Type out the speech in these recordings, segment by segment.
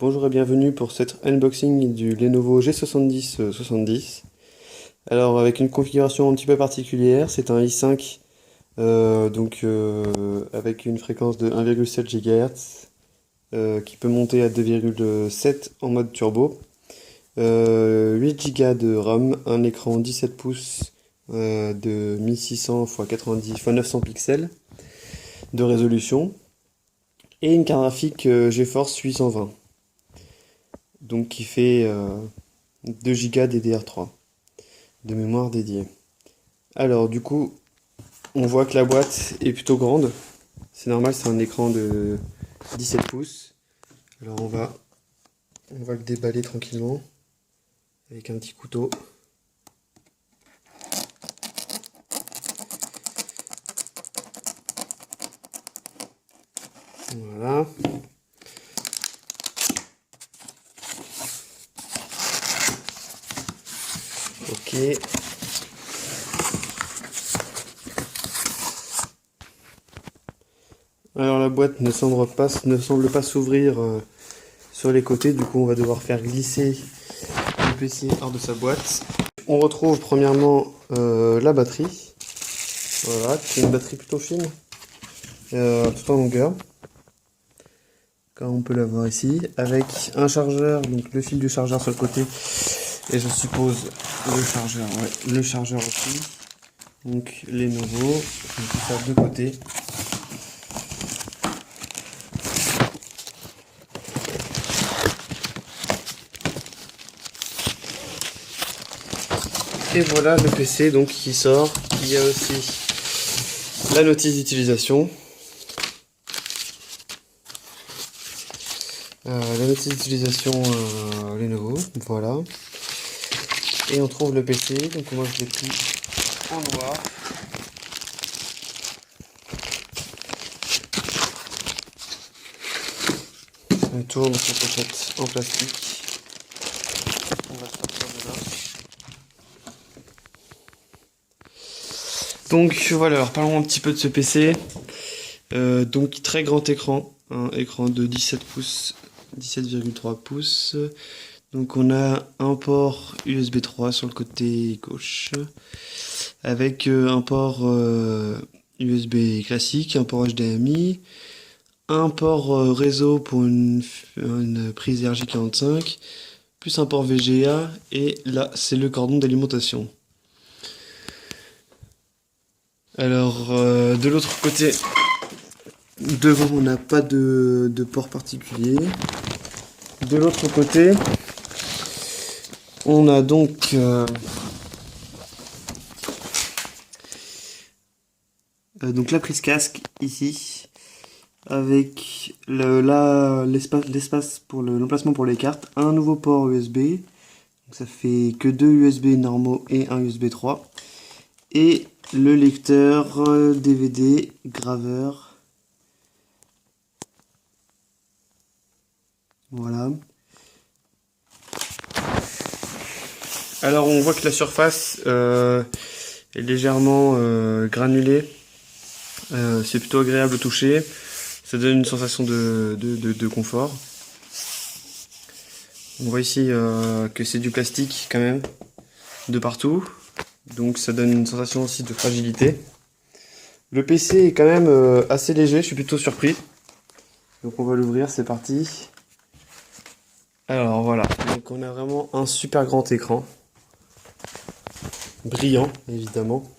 Bonjour et bienvenue pour cet unboxing du Lenovo G70 Alors avec une configuration un petit peu particulière, c'est un i5 avec une fréquence de 1,7 GHz qui peut monter à 2,7 en mode turbo, 8 Go de RAM, un écran 17 pouces de 1600 x 90 x 900 pixels de résolution et une carte graphique GeForce 820. Donc qui fait 2 Go DDR3 de mémoire dédiée. Alors du coup, on voit que la boîte est plutôt grande. C'est normal, c'est un écran de 17 pouces. Alors on va le déballer tranquillement avec un petit couteau. Voilà. Ok. Alors la boîte ne semble pas s'ouvrir sur les côtés, du coup on va devoir faire glisser le PC hors de sa boîte. On retrouve premièrement la batterie, voilà, qui est une batterie plutôt fine, tout en longueur, comme on peut la voir ici, avec un chargeur, donc le fil du chargeur sur le côté, et je suppose le chargeur aussi, donc les nouveaux, on peut faire de côté. Et voilà le PC donc qui sort. Il y a aussi la notice d'utilisation. La notice d'utilisation Lenovo, voilà. Et on trouve le PC, donc moi je l'ai pris en noir. On tourne sa pochette en plastique. On va sortir de là. Donc voilà, alors parlons un petit peu de ce PC. Donc très grand écran, un écran de 17 pouces, 17,3 pouces. Donc on a un port USB 3 sur le côté gauche, avec un port USB classique, un port HDMI, un port réseau pour une prise RJ45, plus un port VGA, et là c'est le cordon d'alimentation. Alors de l'autre côté, devant on n'a pas de port particulier. De l'autre côté, on a donc la prise casque ici, avec l'espace pour l'emplacement pour les cartes, un nouveau port USB, donc ça fait que deux USB normaux et un USB 3, et le lecteur DVD graveur. Voilà. Alors on voit que la surface est légèrement granulée. C'est plutôt agréable au toucher. Ça donne une sensation de confort. On voit ici que c'est du plastique quand même, de partout. Donc ça donne une sensation aussi de fragilité. Le PC est quand même assez léger, je suis plutôt surpris. Donc on va l'ouvrir, c'est parti. Alors voilà, donc on a vraiment un super grand écran. Brillant évidemment.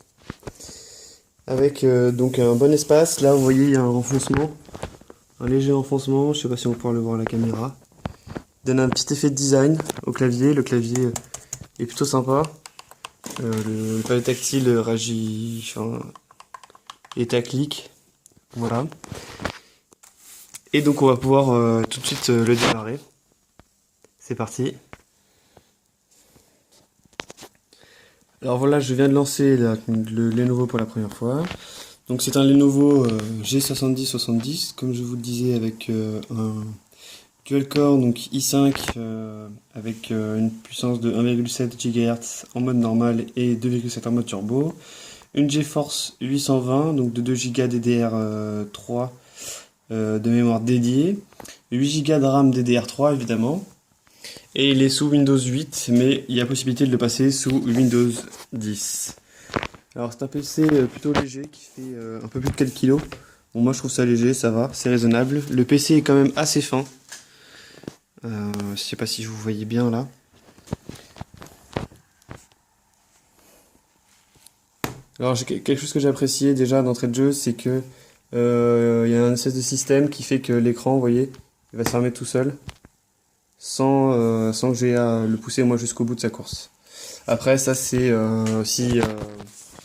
Avec donc un bon espace. Là vous voyez il y a un renfoncement. Un léger renfoncement, je sais pas si on pourra le voir à la caméra. Il donne un petit effet de design au clavier. Le clavier est plutôt sympa. Le palais tactile réagit, est à clic. Voilà. Et donc on va pouvoir tout de suite le démarrer. C'est parti. Alors voilà, je viens de lancer le Lenovo pour la première fois. Donc c'est un Lenovo G70 comme je vous le disais, avec un dual core, donc i5 avec une puissance de 1,7 GHz en mode normal et 2,7 en mode turbo. Une GeForce 820, donc de 2 Go DDR3 de mémoire dédiée, 8 Go de RAM DDR3 évidemment, et il est sous Windows 8, mais il y a possibilité de le passer sous Windows 10. Alors c'est un PC plutôt léger qui fait un peu plus de 4 kg. Bon, moi je trouve ça léger, ça va, c'est raisonnable. Le PC est quand même assez fin. Je sais pas si vous voyez bien là. Alors quelque chose que j'ai apprécié déjà d'entrée de jeu, c'est que il y a un espèce de système qui fait que l'écran, vous voyez, il va se fermer tout seul, sans que j'ai à le pousser moi jusqu'au bout de sa course. Après ça c'est aussi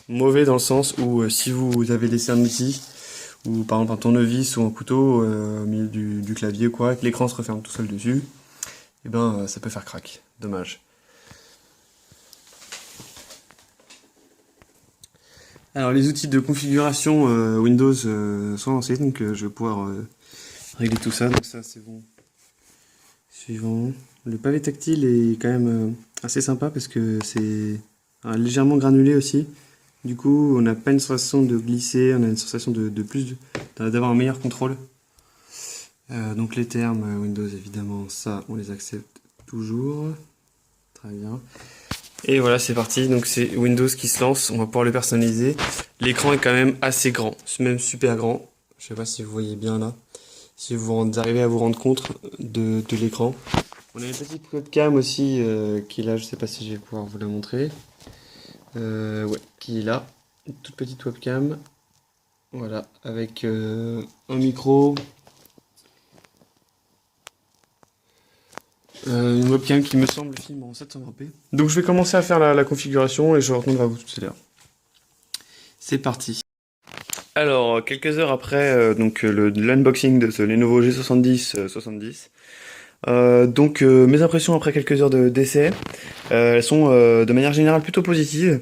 mauvais dans le sens où si vous avez laissé un outil, ou par exemple un tournevis ou un couteau au milieu du clavier ou quoi, et que l'écran se referme tout seul dessus, et ben ça peut faire crack, dommage. Alors les outils de configuration Windows sont lancés, donc je vais pouvoir régler tout ça, donc ça c'est bon. Suivant. Le pavé tactile est quand même assez sympa parce que c'est légèrement granulé aussi. Du coup, on n'a pas une sensation de glisser, on a une sensation d'avoir un meilleur contrôle. Donc les termes Windows, évidemment, ça, on les accepte toujours. Très bien. Et voilà, c'est parti. Donc c'est Windows qui se lance, on va pouvoir le personnaliser. L'écran est quand même assez grand, c'est même super grand. Je sais pas si vous voyez bien là. Si vous arrivez à vous rendre compte de l'écran. On a une petite webcam aussi qui est là, je sais pas si je vais pouvoir vous la montrer. Ouais, qui est là. Une toute petite webcam. Voilà, avec un micro. Une webcam qui me semble filme en 720p. Donc je vais commencer à faire la configuration et je retournerai à vous tout à l'heure. C'est parti. Alors, quelques heures après l'unboxing de ce Lenovo G70 70, mes impressions après quelques heures d'essai, elles sont de manière générale plutôt positives.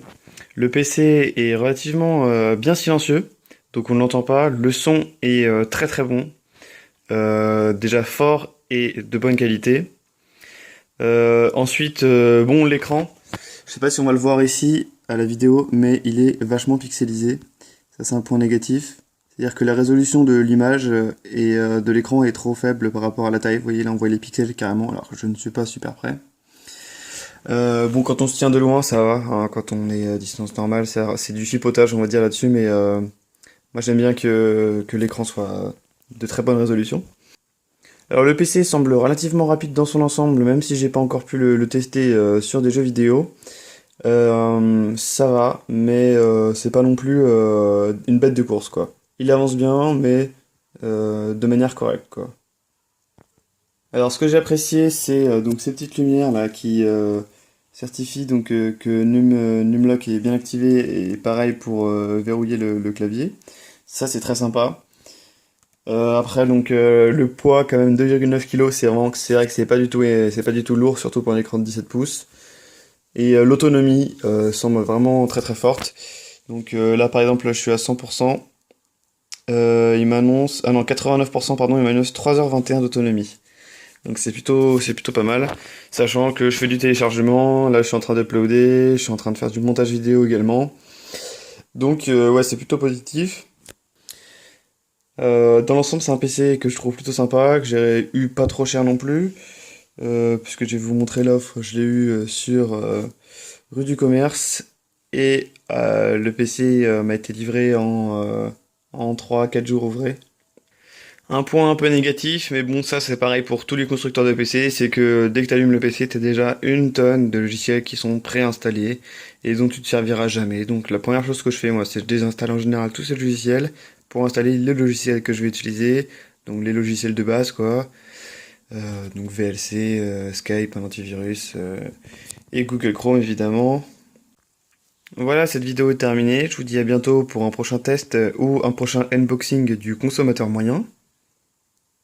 Le PC est relativement bien silencieux, donc on ne l'entend pas. Le son est très très bon, déjà fort et de bonne qualité. Ensuite, bon, l'écran, je sais pas si on va le voir ici à la vidéo, mais il est vachement pixelisé. Ça c'est un point négatif. C'est-à-dire que la résolution de l'image et de l'écran est trop faible par rapport à la taille. Vous voyez là on voit les pixels carrément alors que je ne suis pas super près. Bon quand on se tient de loin ça va, hein, quand on est à distance normale c'est du chipotage on va dire là-dessus, mais moi j'aime bien que l'écran soit de très bonne résolution. Alors le PC semble relativement rapide dans son ensemble, même si j'ai pas encore pu le tester sur des jeux vidéo. Ça va, mais c'est pas non plus une bête de course quoi. Il avance bien, mais de manière correcte quoi. Alors ce que j'ai apprécié, c'est donc ces petites lumières là qui certifient donc que Numlock est bien activé et pareil pour verrouiller le clavier. Ça c'est très sympa. Après donc le poids quand même 2,9 kg, c'est vrai que c'est pas du tout lourd, surtout pour un écran de 17 pouces. Et l'autonomie semble vraiment très très forte. Donc là par exemple je suis à 100%. Il m'annonce, ah non 89% pardon, il m'annonce 3h21 d'autonomie. Donc c'est plutôt pas mal. Sachant que je fais du téléchargement, là je suis en train d'uploader, je suis en train de faire du montage vidéo également. Donc ouais c'est plutôt positif. Dans l'ensemble c'est un PC que je trouve plutôt sympa, que j'ai eu pas trop cher non plus. Puisque je vais vous montrer l'offre, je l'ai eu sur rue du Commerce. Et le PC m'a été livré en 3-4 jours ouvrés. Un point un peu négatif, mais bon ça c'est pareil pour tous les constructeurs de PC, c'est que dès que tu allumes le PC, t'as déjà une tonne de logiciels qui sont préinstallés et dont tu te serviras jamais. Donc la première chose que je fais moi, c'est que je désinstalle en général tous ces logiciels pour installer le logiciel que je vais utiliser, donc les logiciels de base quoi. Donc VLC, Skype, un antivirus et Google Chrome évidemment. Voilà, cette vidéo est terminée. Je vous dis à bientôt pour un prochain test ou un prochain unboxing du consommateur moyen.